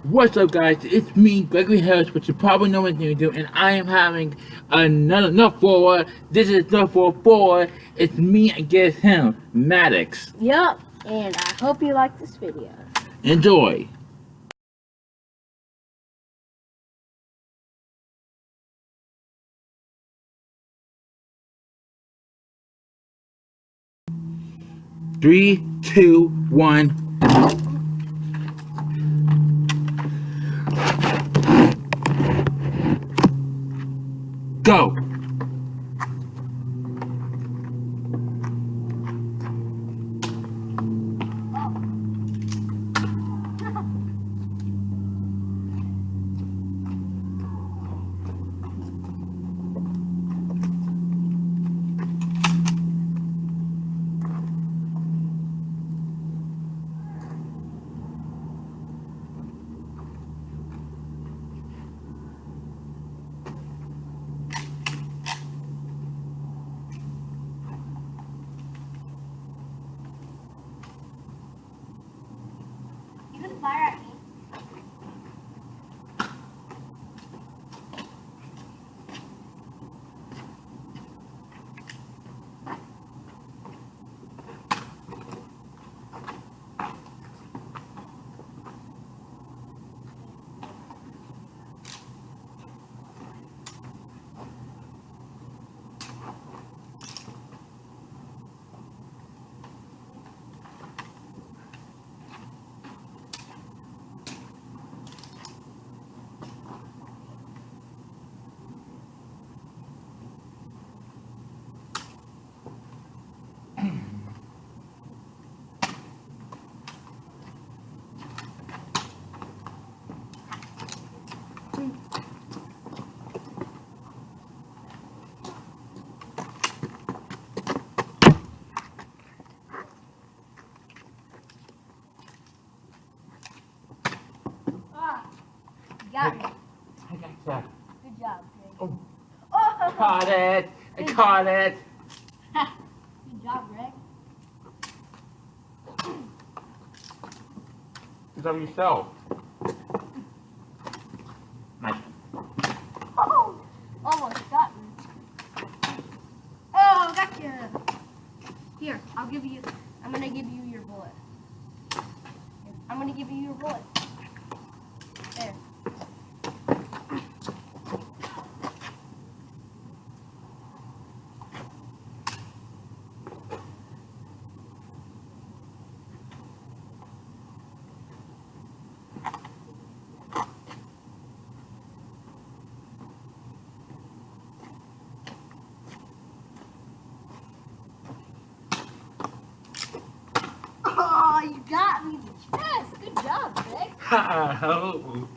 What's up, guys? It's me, Gregory Harris, but you probably know what to do, and I am having another enough forward. This is enough for four. It's me against him, Maddox. Yup, and I hope you like this video. Enjoy. Three, two, one. Go. You can fire at me. You got me. I got that. Good job, Greg. Oh. Oh! Caught it. I caught it. Good job, Greg. Good job yourself. Nice. Oh! Almost got me. Oh, gotcha. Here, I'm gonna give you your bullet. Here, I'm gonna give you your bullet. There. Oh, you got me the chest. Good job, Greg. Oh.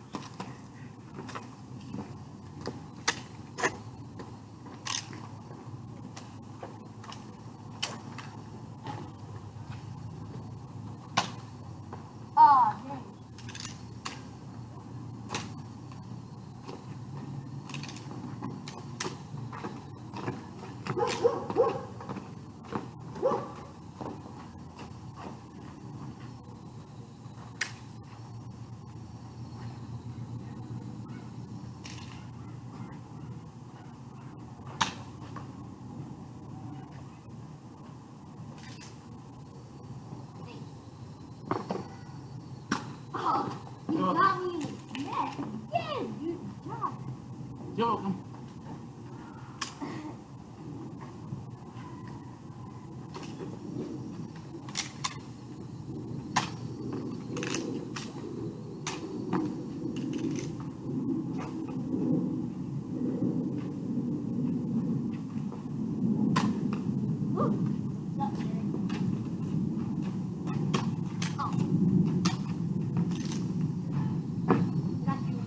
Oh, dang. Oh, you got me in the neck. Again, good job. Yo. What's up, Greg? Oh. Got you.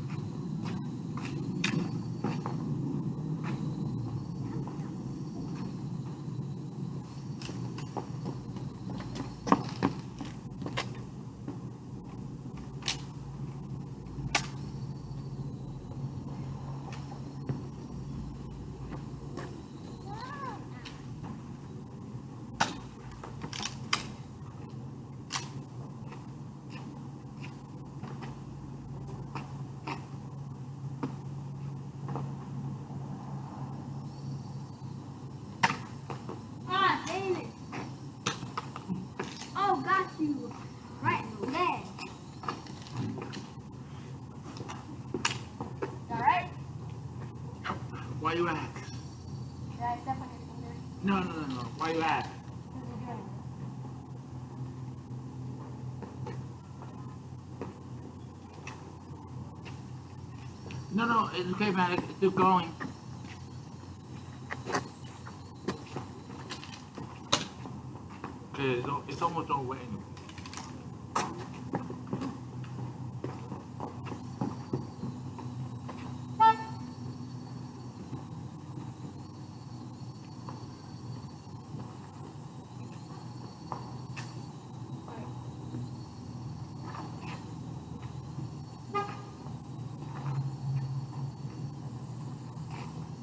you right in the leg. Alright? Why you ask? Did I step on your finger? No. Why you ask? Because you're doing it. No, it's okay, man. It's still going. Okay, it's almost over anyway.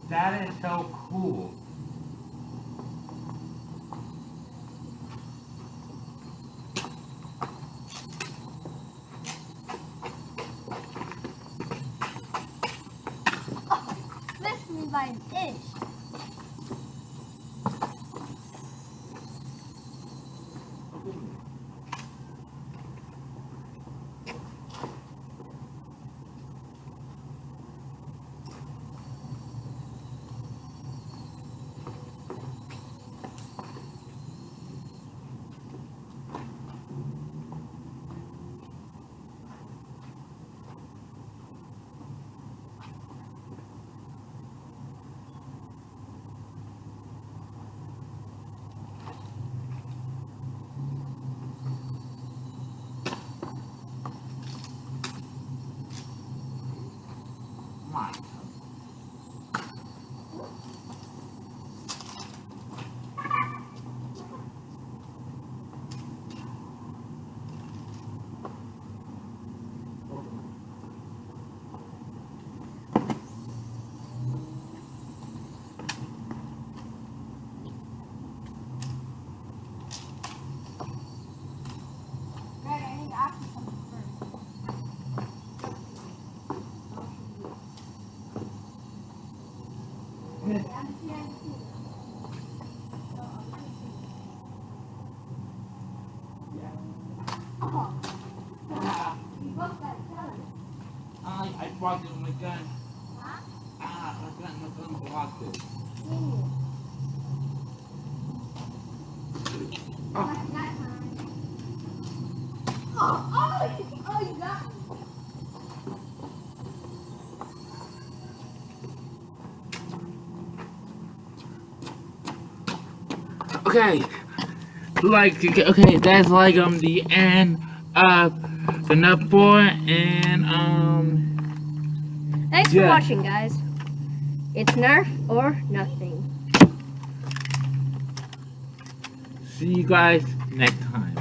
That is so cool. Lift me by an inch. My. Greg, I need to ask you something first. Okay, I'm just here to see. So, I'm gonna see. Oh. You both got each other. I brought it my gun. Huh? My gun blocked it. That's that time. Oh, you got me. Okay, okay, that's like the end of the Nerf 4 and Thanks Yeah. for watching, guys. It's Nerf or nothing. see you guys next time.